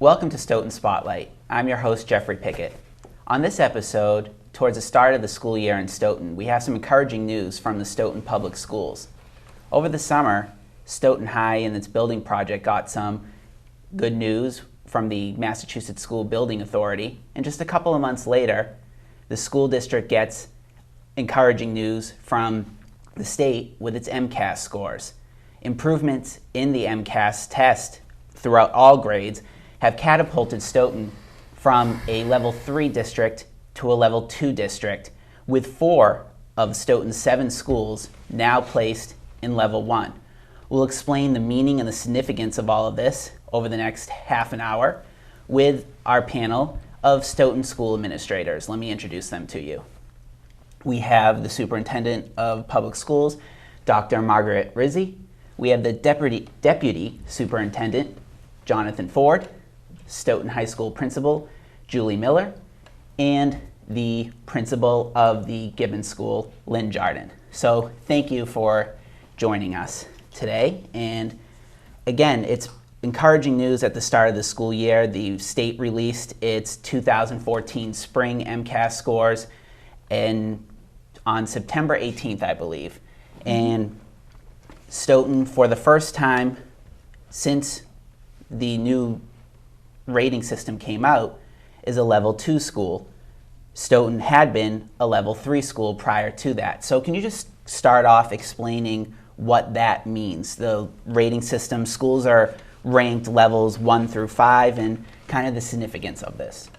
Welcome to Stoughton Spotlight. I'm your host, Jeffrey Pickette. On this episode, towards the start of the school year in Stoughton, we have some encouraging news from the Stoughton Public Schools. Over the summer, Stoughton High and its building project got some good news from the Massachusetts School Building Authority, and just a couple of months later, the school district gets encouraging news from the state with its MCAS scores. Improvements in the MCAS test throughout all grades have catapulted Stoughton from a level 3 district to a level 2 district, with 4 of Stoughton's 7 schools now placed in level 1. We'll explain the meaning and the significance of all of this over the next half an hour with our panel of Stoughton school administrators. Let me introduce them to you. We have the Superintendent of Public Schools, Dr. Marguerite Rizzi. We have the Deputy Superintendent, Jonathan Ford, Stoughton High School Principal, Julie Miller, and the Principal of the Gibbons School, Lynne Jardin. So thank you for joining us today. And again, it's encouraging news at the start of the school year. The state released its 2014 spring MCAS scores on September 18th, I believe. And Stoughton, for the first time since the new rating system came out, is a level 2 school. Stoughton had been a level 3 school prior to that. So can you just start off explaining what that means? The rating system, schools are ranked levels 1 through 5, and kind of the significance of this.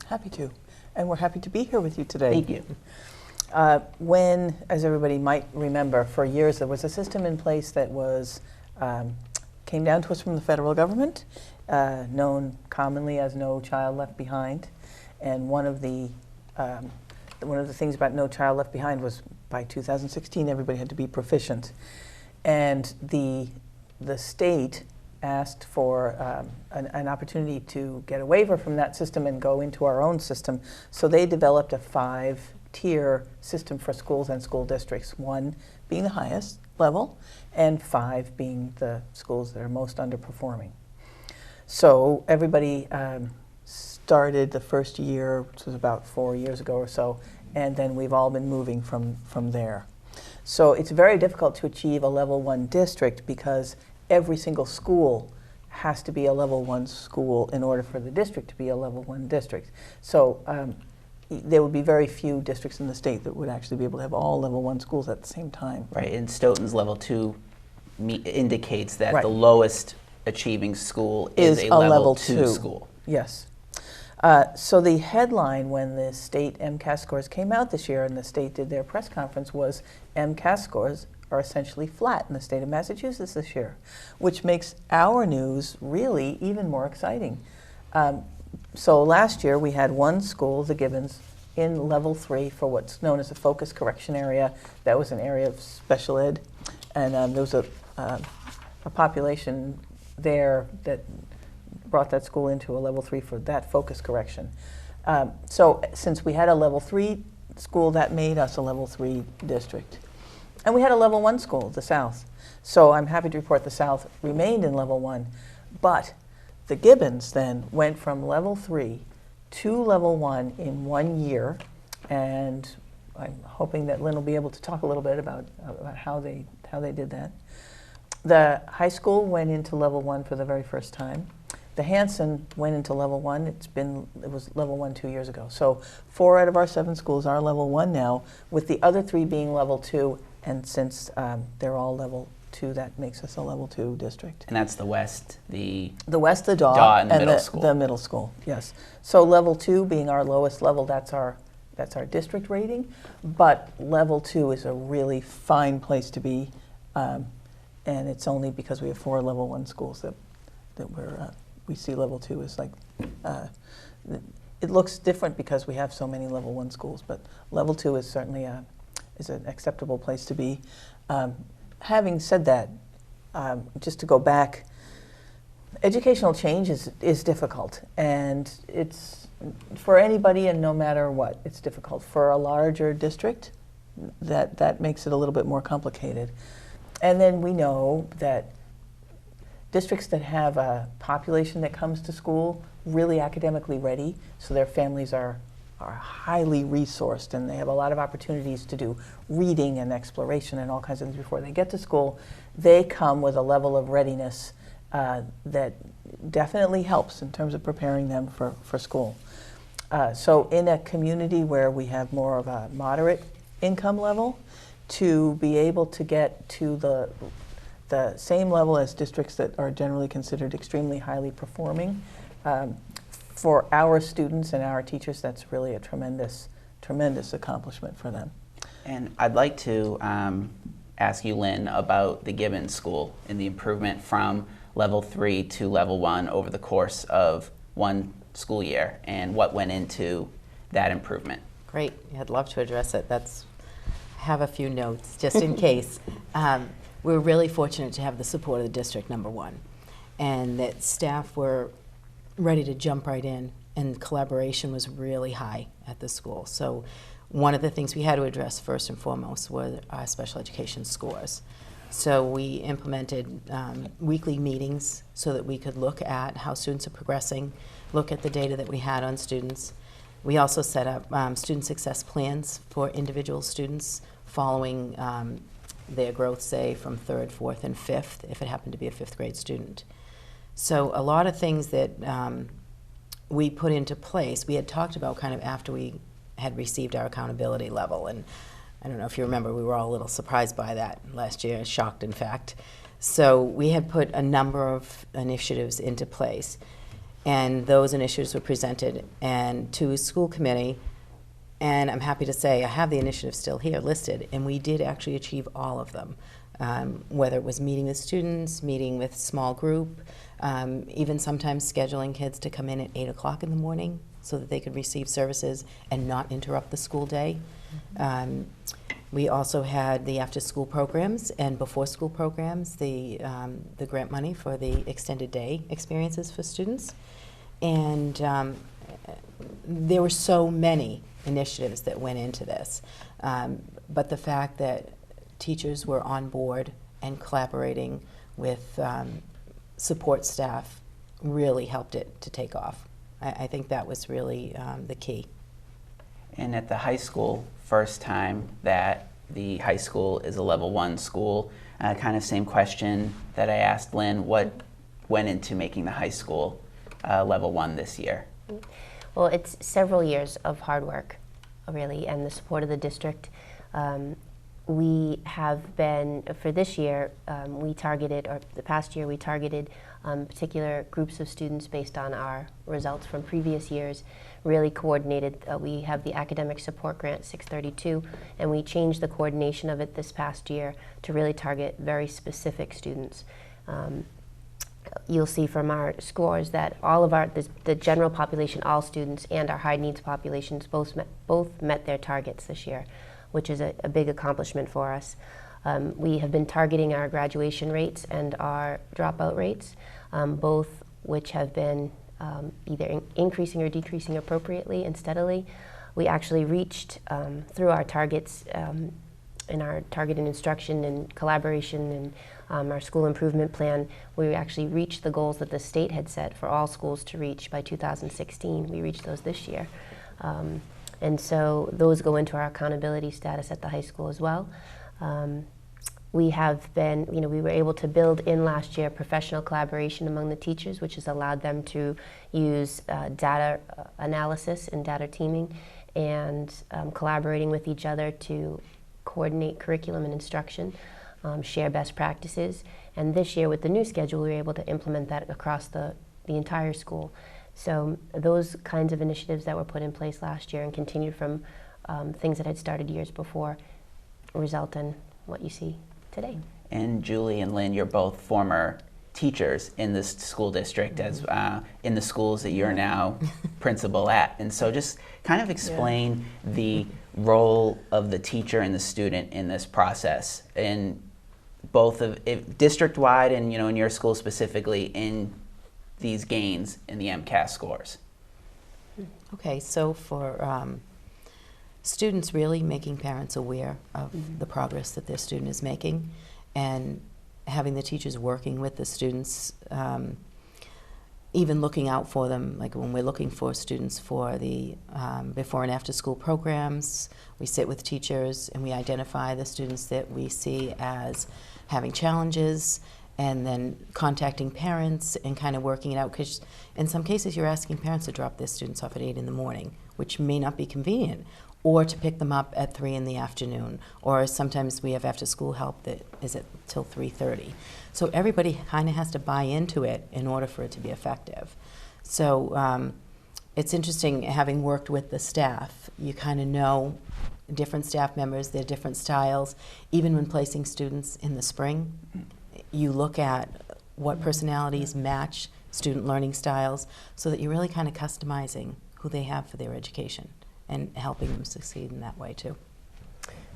Happy to. And we're happy to be here with you today. Thank you. When, as everybody might remember, for years there was a system in place that was came down to us from the federal government, known commonly as No Child Left Behind. And one of the things about No Child Left Behind was by 2016 everybody had to be proficient, and the state asked for an opportunity to get a waiver from that system and go into our own system. So they developed a 5-tier system for schools and school districts, 1 being the highest level and 5 being the schools that are most underperforming. So everybody started the first year, which was about 4 years ago or so, and then we've all been moving from there. So it's very difficult to achieve a level 1 district because every single school has to be a level 1 school in order for the district to be a level 1 district. So there would be very few districts in the state that would actually be able to have all level 1 schools at the same time. Right, and Stoughton's level 2 indicates that Right. the lowest achieving school is a level 2 school. Yes. So the headline when the state MCAS scores came out this year and the state did their press conference was MCAS scores are essentially flat in the state of Massachusetts this year, which makes our news really even more exciting. So last year we had 1 school, the Gibbons, in level 3 for what's known as a focus correction area. That was an area of special ed, and there was a population there that brought that school into a level 3 for that focus correction. So since we had a level 3 school, that made us a level 3 district. And we had a level 1 school, the South. So I'm happy to report the South remained in level 1, but the Gibbons then went from level 3 to level 1 in 1 year, and I'm hoping that Lynne will be able to talk a little bit about how they did that. The high school went into level 1 for the very first time. The Hanson went into level 1. It was level 1 2 years ago. So 4 out of our 7 schools are level 1 now, with the other 3 being level 2. And since they're all level 2, that makes us a level 2 district. And that's the West, the West, the DAW, DAW and the middle school. The middle school, yes. So level 2 being our lowest level, that's our district rating. But level 2 is a really fine place to be, and it's only because we have 4 level 1 schools that we see level 2 as like. It looks different because we have so many level 1 schools, but level 2 is certainly is an acceptable place to be. Having said that, just to go back, educational change is difficult, and it's for anybody and no matter what, it's difficult. For a larger district, that makes it a little bit more complicated. And then we know that districts that have a population that comes to school really academically ready, so their families are highly resourced and they have a lot of opportunities to do reading and exploration and all kinds of things before they get to school, they come with a level of readiness that definitely helps in terms of preparing them for school. So in a community where we have more of a moderate income level, to be able to get to the same level as districts that are generally considered extremely highly performing, for our students and our teachers, that's really a tremendous, tremendous accomplishment for them. And I'd like to ask you, Lynn, about the Gibbons school and the improvement from level 3 to level 1 over the course of one school year and what went into that improvement. Great, I'd love to address it. I have a few notes just in case. We're really fortunate to have the support of the district, number one, and that staff were ready to jump right in, and collaboration was really high at the school. So one of the things we had to address first and foremost were our special education scores. So we implemented weekly meetings so that we could look at how students are progressing, look at the data that we had on students. We also set up student success plans for individual students following their growth, say, from 3rd, 4th, and 5th, if it happened to be a 5th grade student. So a lot of things that we put into place, we had talked about kind of after we had received our accountability level. And I don't know if you remember, we were all a little surprised by that last year, shocked in fact. So we had put a number of initiatives into place, and those initiatives were presented and to a school committee, and I'm happy to say I have the initiatives still here listed, and we did actually achieve all of them, whether it was meeting with students, meeting with small group, even sometimes scheduling kids to come in at 8 o'clock in the morning so that they could receive services and not interrupt the school day. We also had the after-school programs and before-school programs, the grant money for the extended day experiences for students. And there were so many initiatives that went into this. But the fact that teachers were on board and collaborating with support staff really helped it to take off. I think that was really the key. And at the high school, first time that the high school is a level 1 school, kind of same question that I asked Lynn, what went into making the high school level 1 this year? Well, it's several years of hard work, really, and the support of the district. We have been, for this year, we targeted, or the past year, we targeted particular groups of students based on our results from previous years, really coordinated. We have the Academic Support Grant 632, and we changed the coordination of it this past year to really target very specific students. You'll see from our scores that all of the general population, all students, and our high needs populations both met their targets this year, which is a big accomplishment for us. We have been targeting our graduation rates and our dropout rates, both which have been either increasing or decreasing appropriately and steadily. We actually reached, through our targets in our targeted instruction and collaboration and our school improvement plan, we actually reached the goals that the state had set for all schools to reach by 2016. We reached those this year. And so those go into our accountability status at the high school as well. We have been, we were able to build in last year professional collaboration among the teachers, which has allowed them to use data analysis and data teaming and collaborating with each other to coordinate curriculum and instruction, share best practices. And this year with the new schedule, we were able to implement that across the entire school. So those kinds of initiatives that were put in place last year and continued from things that had started years before result in what you see today. And Julie and Lynn, you're both former teachers in this school district, as in the schools that you're now principal at. And so just kind of explain the role of the teacher and the student in this process, in both of district-wide and in your school specifically, in these gains in the MCAS scores. Okay, so for students, really making parents aware of the progress that their student is making, and having the teachers working with the students, even looking out for them, like when we're looking for students for the before and after school programs, we sit with teachers and we identify the students that we see as having challenges, and then contacting parents and kind of working it out, because in some cases you're asking parents to drop their students off at 8 in the morning, which may not be convenient, or to pick them up at 3 in the afternoon, or sometimes we have after school help that is at till 3:30. So everybody kind of has to buy into it in order for it to be effective. So it's interesting, having worked with the staff, you kind of know different staff members, their different styles. Even when placing students in the spring, you look at what personalities match student learning styles, so that you're really kind of customizing who they have for their education and helping them succeed in that way too.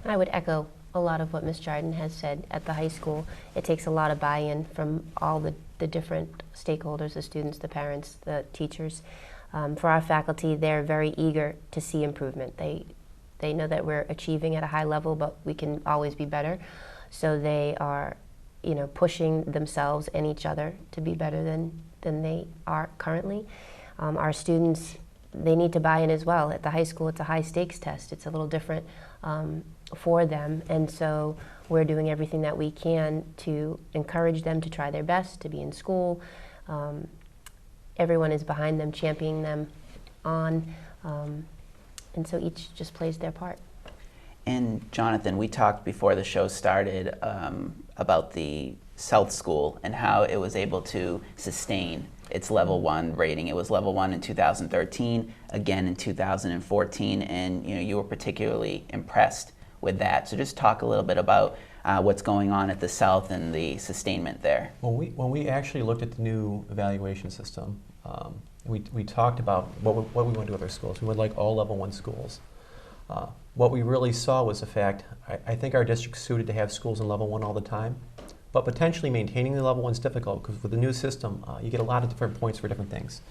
I would echo a lot of what Ms. Jardin has said. At the high school, it takes a lot of buy-in from all the different stakeholders, the students, the parents, the teachers. For our faculty, they're very eager to see improvement. They know that we're achieving at a high level, but we can always be better. So they are, pushing themselves and each other to be better than they are currently. Our students, they need to buy in as well. At the high school, it's a high stakes test. It's a little different for them, and so we're doing everything that we can to encourage them to try their best, to be in school. Everyone is behind them, championing them on, and so each just plays their part. And Jonathan, we talked before the show started about the South School and how it was able to sustain its level 1 rating. It was level 1 in 2013, again in 2014, and you were particularly impressed with that. So just talk a little bit about what's going on at the South and the sustainment there. When we actually looked at the new evaluation system, we talked about what we want to do with our schools. We would like all level 1 schools. What we really saw was the fact, I think our district's suited to have schools in level 1 all the time, but potentially maintaining the level 1 is difficult, because with the new system, you get a lot of different points for different things.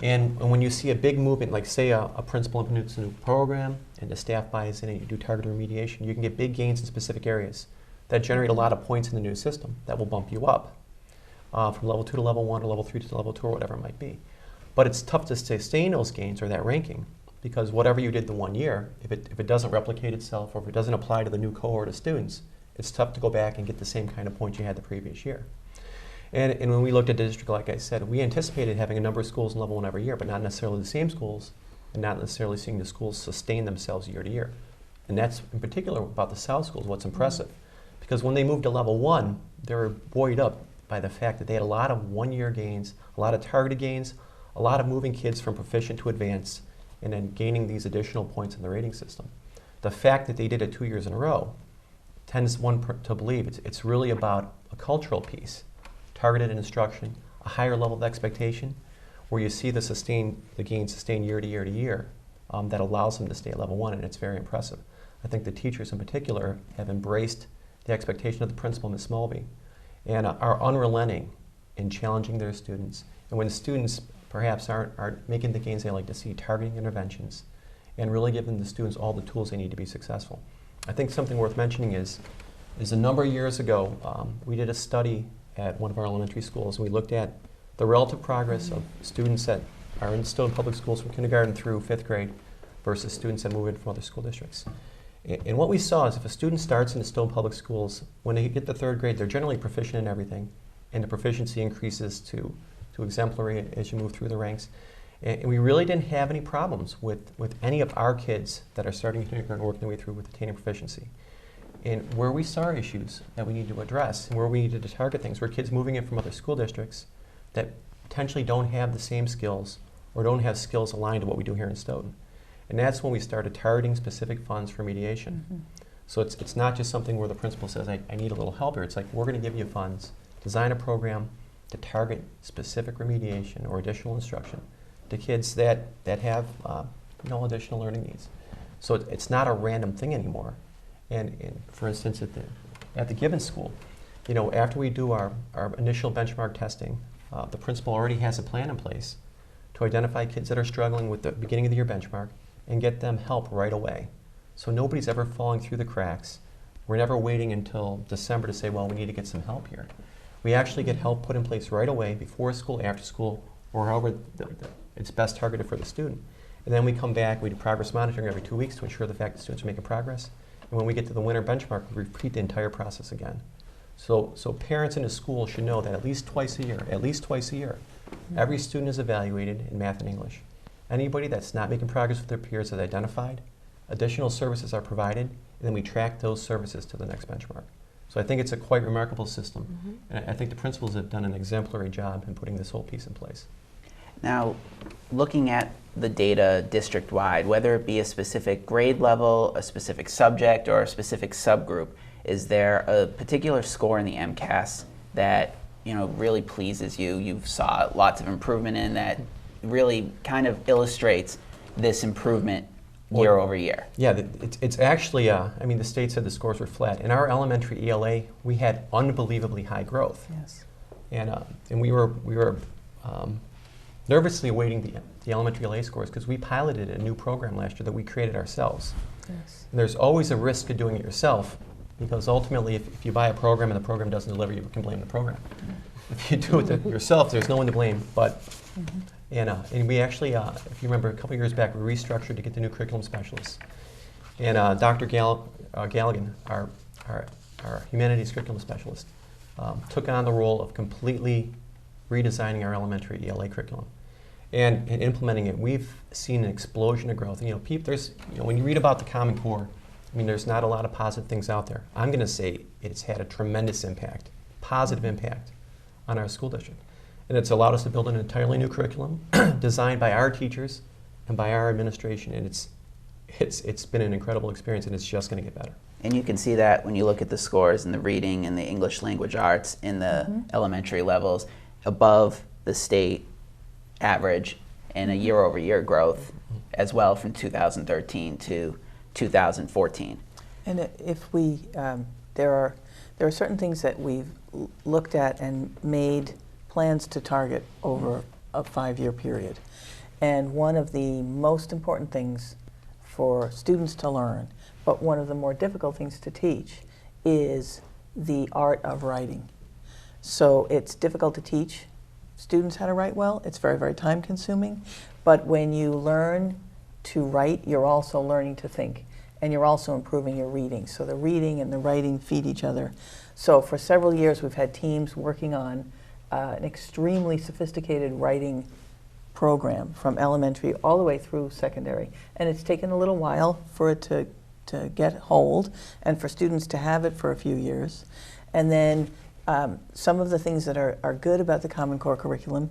And when you see a big movement, like say a principal implements a new program and the staff buys in and you do targeted remediation, you can get big gains in specific areas that generate a lot of points in the new system that will bump you up from level 2 to level 1 or level 3 to level 2 or whatever it might be. But it's tough to sustain those gains or that ranking, because whatever you did the 1 year, if it doesn't replicate itself or if it doesn't apply to the new cohort of students, it's tough to go back and get the same kind of points you had the previous year. And when we looked at the district, like I said, we anticipated having a number of schools in level 1 every year, but not necessarily the same schools, and not necessarily seeing the schools sustain themselves year to year. And that's in particular about the South schools, what's impressive. Because when they moved to level 1, they were buoyed up by the fact that they had a lot of 1-year gains, a lot of targeted gains, a lot of moving kids from proficient to advanced, and then gaining these additional points in the rating system. The fact that they did it 2 years in a row tends one to believe it's really about a cultural piece, targeted instruction, a higher level of expectation, where you see the gains sustained year to year to year, that allows them to stay at level 1, and it's very impressive. I think the teachers in particular have embraced the expectation of the principal, Ms. Mulvey, and are unrelenting in challenging their students. And when students perhaps aren't making the gains they like to see, targeting interventions, and really giving the students all the tools they need to be successful. I think something worth mentioning is a number of years ago, we did a study at one of our elementary schools, and we looked at the relative progress of students that are in Stoughton Public Schools from kindergarten through 5th grade versus students that move in from other school districts. And what we saw is if a student starts in the Stoughton Public Schools, when they hit the 3rd grade, they're generally proficient in everything, and the proficiency increases to exemplary as you move through the ranks. And we really didn't have any problems with any of our kids that are starting kindergarten and working their way through with attaining proficiency. And where we saw issues that we need to address, and where we needed to target things, were kids moving in from other school districts that potentially don't have the same skills or don't have skills aligned to what we do here in Stoughton. And that's when we started targeting specific funds for mediation. Mm-hmm. So it's not just something where the principal says, I need a little help here. It's like, we're going to give you funds, design a program to target specific remediation or additional instruction to kids that have additional learning needs. So it's not a random thing anymore. And for instance, at the Gibbons school, after we do our initial benchmark testing, the principal already has a plan in place to identify kids that are struggling with the beginning of the year benchmark and get them help right away. So nobody's ever falling through the cracks We're never waiting until December to say, well, we need to get some help here. We actually get help put in place right away, before school, after school, or however it's best targeted for the student. And then we come back, we do progress monitoring every 2 weeks to ensure the fact that students are making progress. And when we get to the winter benchmark, we repeat the entire process again. So parents in the school should know that at least twice a year, every student is evaluated in math and English. Anybody that's not making progress with their peers is identified, additional services are provided, and then we track those services to the next benchmark. So I think it's a quite remarkable system. And I think the principals have done an exemplary job in putting this whole piece in place. Now, looking at the data district-wide, whether it be a specific grade level, a specific subject, or a specific subgroup, is there a particular score in the MCAS that really pleases you? You saw lots of improvement in that really kind of illustrates this improvement year over year. Yeah, it's actually, I mean, the state said the scores were flat. In our elementary ELA, we had unbelievably high growth. Yes. And we were nervously awaiting the elementary ELA scores because we piloted a new program last year that we created ourselves. Yes. And there's always a risk of doing it yourself, because ultimately if you buy a program and the program doesn't deliver, you can blame the program. If you do it yourself, there's no one to blame. But and we actually, if you remember, a couple years back, we restructured to get the new curriculum specialists. And Dr. Galligan, our humanities curriculum specialist, took on the role of completely redesigning our elementary ELA curriculum. And in implementing it, we've seen an explosion of growth. And, when you read about the Common Core, I mean, there's not a lot of positive things out there. I'm going to say it's had a tremendous impact, positive impact, on our school district. And it's allowed us to build an entirely new curriculum designed by our teachers and by our administration. And it's been an incredible experience, and it's just going to get better. And you can see that when you look at the scores in the reading and the English language arts in the elementary levels, above the state average, and a year-over-year growth as well from 2013 to 2014. And if we, there are certain things that we've looked at and made plans to target over a 5-year period. And one of the most important things for students to learn, but one of the more difficult things to teach, is the art of writing. So it's difficult to teach students how to write well. It's very, very time consuming. But when you learn to write, you're also learning to think. And you're also improving your reading. So the reading and the writing feed each other. So for several years, we've had teams working on an extremely sophisticated writing program from elementary all the way through secondary. And it's taken a little while for it to get hold and for students to have it for a few years. And then some of the things that are good about the Common Core curriculum,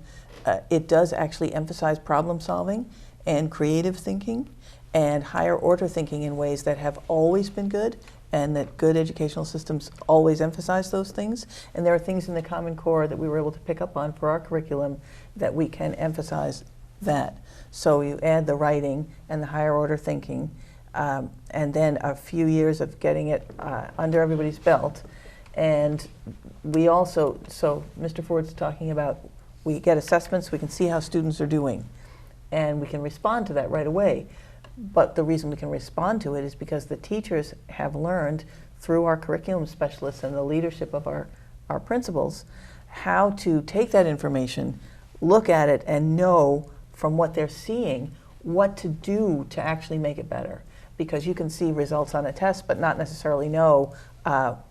it does actually emphasize problem solving and creative thinking and higher order thinking in ways that have always been good, and that good educational systems always emphasize those things. And there are things in the Common Core that we were able to pick up on for our curriculum that we can emphasize that. So you add the writing and the higher order thinking, and then a few years of getting it under everybody's belt. And we also, so Mr. Ford's talking about, we get assessments, we can see how students are doing, and we can respond to that right away. But the reason we can respond to it is because the teachers have learned through our curriculum specialists and the leadership of our principals how to take that information, look at it, and know from what they're seeing what to do to actually make it better. Because you can see results on a test but not necessarily know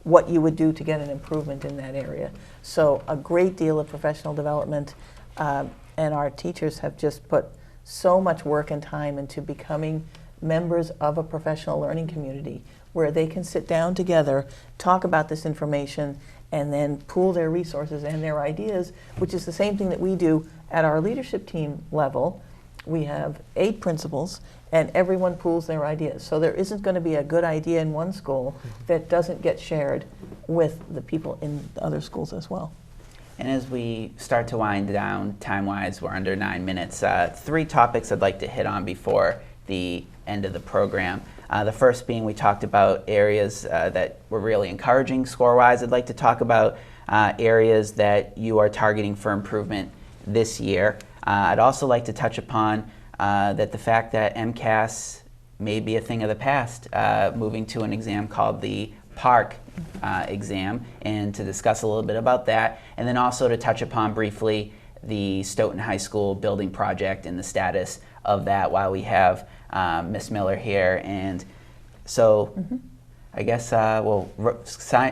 what you would do to get an improvement in that area. So a great deal of professional development, and our teachers have just put so much work and time into becoming members of a professional learning community where they can sit down together, talk about this information, and then pool their resources and their ideas, which is the same thing that we do at our leadership team level. We have 8 principals, and everyone pools their ideas. So there isn't going to be a good idea in one school that doesn't get shared with the people in the other schools as well. And as we start to wind down, time-wise, we're under 9 minutes. 3 topics I'd like to hit on before the end of the program. The first being, we talked about areas that were really encouraging score-wise. I'd like to talk about areas that you are targeting for improvement this year. I'd also like to touch upon that the fact that MCAS may be a thing of the past, moving to an exam called the PARC exam, and to discuss a little bit about that, and then also to touch upon briefly the Stoughton High School building project and the status of that while we have Ms. Miller here. And so I guess we'll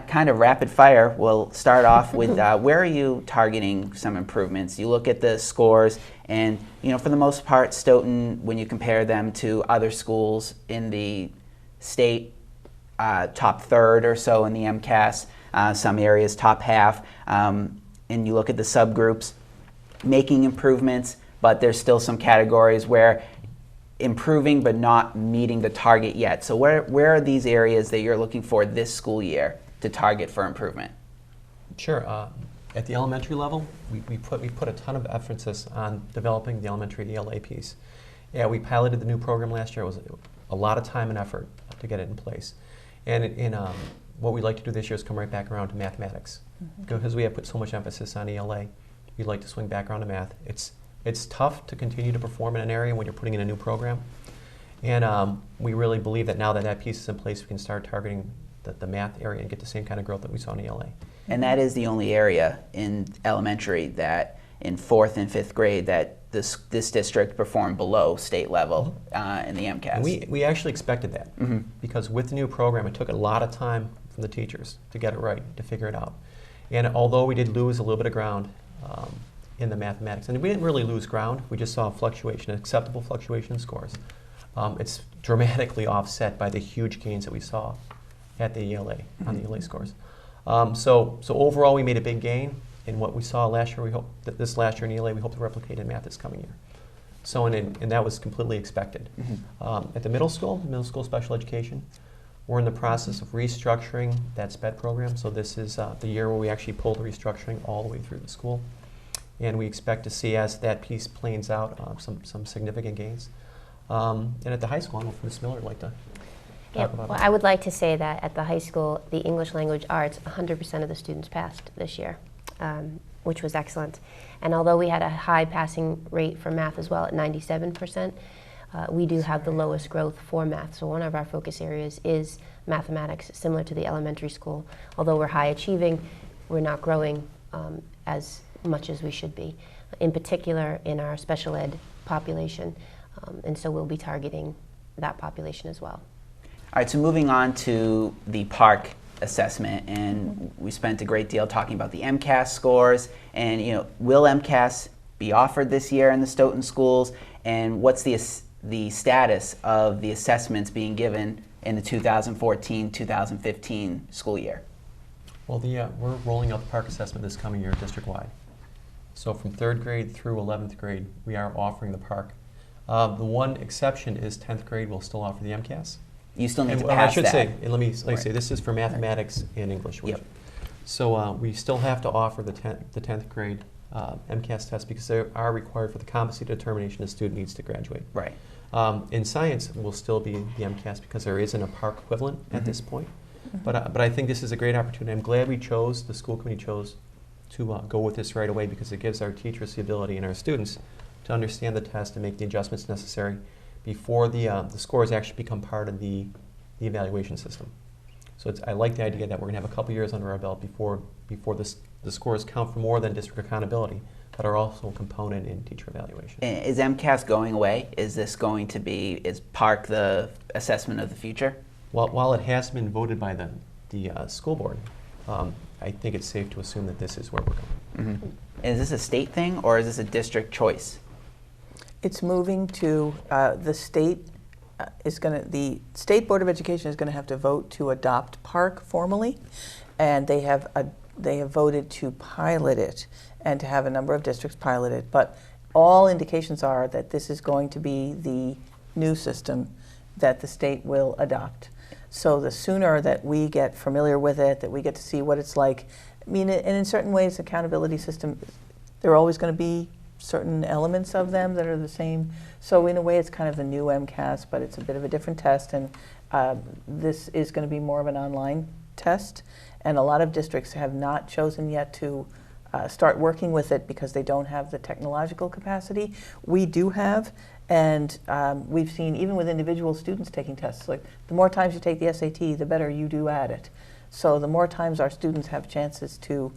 kind of rapid fire. We'll start off with where are you targeting some improvements? You look at the scores, and for the most part, Stoughton, when you compare them to other schools in the state, top third or so in the MCAS, some areas top half, and you look at the subgroups, making improvements, but there's still some categories where improving but not meeting the target yet. So where are these areas that you're looking for this school year to target for improvement? Sure. At the elementary level, we put a ton of emphasis on developing the elementary ELA piece. Yeah, we piloted the new program last year. It was a lot of time and effort to get it in place. And what we'd like to do this year is come right back around to mathematics. Because we have put so much emphasis on ELA, we'd like to swing back around to math. It's tough to continue to perform in an area when you're putting in a new program. And we really believe that now that that piece is in place, we can start targeting the math area and get the same kind of growth that we saw in ELA. And that is the only area in elementary that in 4th and 5th grade that this district performed below state level in the MCAS. And we actually expected that because with the new program, it took a lot of time from the teachers to get it right, to figure it out. And although we did lose a little bit of ground in the mathematics, and we didn't really lose ground, we just saw a fluctuation, acceptable fluctuation in scores. It's dramatically offset by the huge gains that we saw at the ELA, on the ELA scores. So overall, we made a big gain in what we saw last year. We hope that this last year in ELA, we hope to replicate in math this coming year. So, and that was completely expected. At the middle school special education, we're in the process of restructuring that SPED program. So this is the year where we actually pull the restructuring all the way through the school. And we expect to see, as that piece plays out, some significant gains. And at the high school, I don't know if Ms. Miller would like to talk about well, that. I would like to say that at the high school, the English language arts, 100% of the students passed this year, which was excellent. And although we had a high passing rate for math as well at 97%, we do have the lowest growth for math. So one of our focus areas is mathematics, similar to the elementary school. Although we're high achieving, we're not growing as much as we should be, in particular in our special ed population. And so we'll be targeting that population as well. All right, so moving on to the PARC assessment, and we spent a great deal talking about the MCAS scores, and will MCAS be offered this year in the Stoughton schools, and what's the status of the assessments being given in the 2014-2015 school year? Well, we're rolling out the PARC assessment this coming year district-wide. So from 3rd grade through 11th grade, we are offering the PARC. The one exception is 10th grade will still offer the MCAS. You still need to I pass should that. say, and let me say, this is for mathematics and English. Yep. So we still have to offer the 10th grade MCAS test because they are required for the competency determination the student needs to graduate. Right. In science, will still be the MCAS because there isn't a PARC equivalent at this point. But I think this is a great opportunity. I'm glad the school committee chose to go with this right away because it gives our teachers the ability and our students to understand the test and make the adjustments necessary before the scores actually become part of the evaluation system. So I like the idea that we're going to have a couple years under our belt before the scores count for more than district accountability, but are also a component in teacher evaluation. And is MCAS going away? Is PARC the assessment of the future? Well, while it has been voted by the school board, I think it's safe to assume that this is where we're going. Is this a state thing or is this a district choice? It's moving to the state. The State Board of Education is going to have to vote to adopt PARC formally, and they have voted to pilot it and to have a number of districts pilot it. But all indications are that this is going to be the new system that the state will adopt. So the sooner that we get familiar with it, that we get to see what it's like, and in certain ways, accountability system, there are always going to be certain elements of them that are the same. So in a way, it's kind of the new MCAS, but it's a bit of a different test. And this is going to be more of an online test. And a lot of districts have not chosen yet to start working with it because they don't have the technological capacity. We do have, and we've seen even with individual students taking tests, like the more times you take the SAT, the better you do at it. So the more times our students have chances to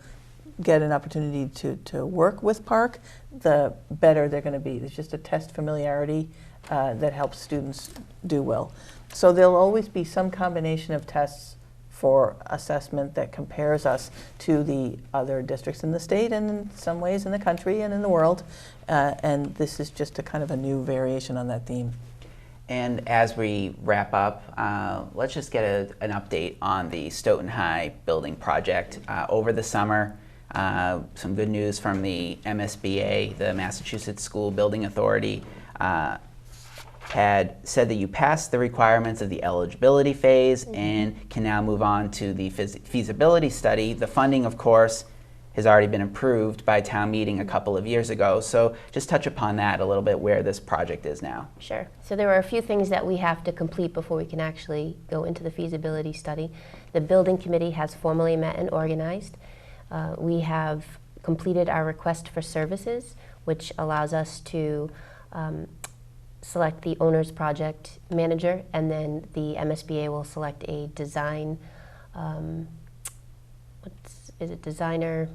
get an opportunity to work with Park, the better they're going to be. There's just a test familiarity that helps students do well. So there'll always be some combination of tests for assessment that compares us to the other districts in the state and in some ways in the country and in the world. And this is just a kind of a new variation on that theme. And as we wrap up, let's just get an update on the Stoughton High building project. Over the summer, some good news from the MSBA, the Massachusetts School Building Authority, had said that you passed the requirements of the eligibility phase and can now move on to the feasibility study. The funding, of course, has already been approved by town meeting a couple of years ago. So just touch upon that a little bit, where this project is now. Sure. So there are a few things that we have to complete before we can actually go into the feasibility study. The building committee has formally met and organized. We have completed our request for services, which allows us to select the owner's project manager, and then the MSBA will select a design, designer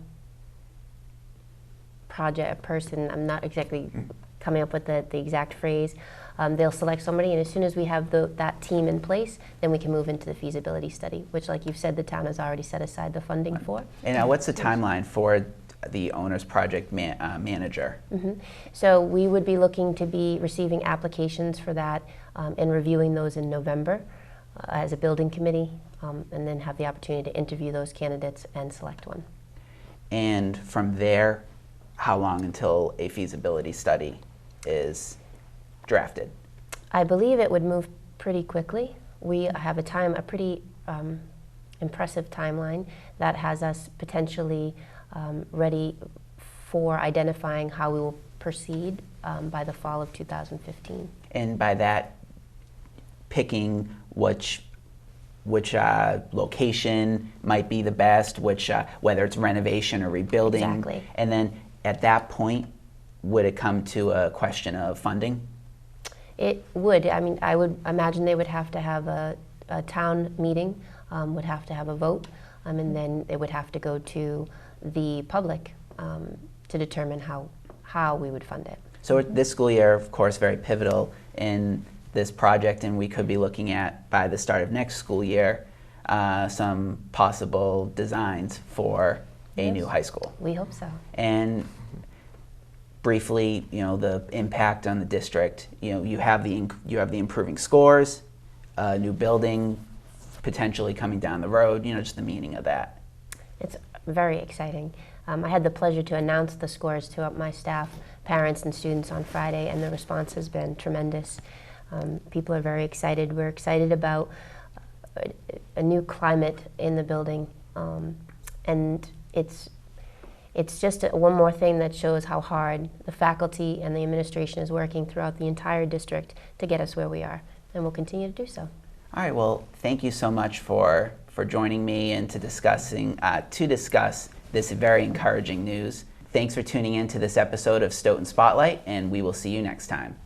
project person. I'm not exactly coming up with the exact phrase. They'll select somebody, and as soon as we have that team in place, then we can move into the feasibility study, which, like you've said, the town has already set aside the funding for. And now what's the timeline for the owner's project manager? So we would be looking to be receiving applications for that and reviewing those in November as a building committee, and then have the opportunity to interview those candidates and select one. And from there, how long until a feasibility study is drafted? I believe it would move pretty quickly. We have a pretty impressive timeline that has us potentially ready for identifying how we will proceed by the fall of 2015. And by that, picking which location might be the best, whether it's renovation or rebuilding. Exactly. And then at that point, would it come to a question of funding? It would. I mean, I would imagine they would have to have a town meeting, would have to have a vote, and then it would have to go to the public to determine how we would fund it. So this school year, of course, very pivotal in this project, and we could be looking at, by the start of next school year, some possible designs for a new high school. We hope so. And briefly, the impact on the district. You have the improving scores, a new building potentially coming down the road. Just the meaning of that. It's very exciting. I had the pleasure to announce the scores to my staff, parents, and students on Friday, and the response has been tremendous. People are very excited. We're excited about a new climate in the building, and it's just one more thing that shows how hard the faculty and the administration is working throughout the entire district to get us where we are, and we'll continue to do so. All right. Well, thank you so much for joining me and to discuss this very encouraging news. Thanks for tuning in to this episode of Stoughton Spotlight, and we will see you next time.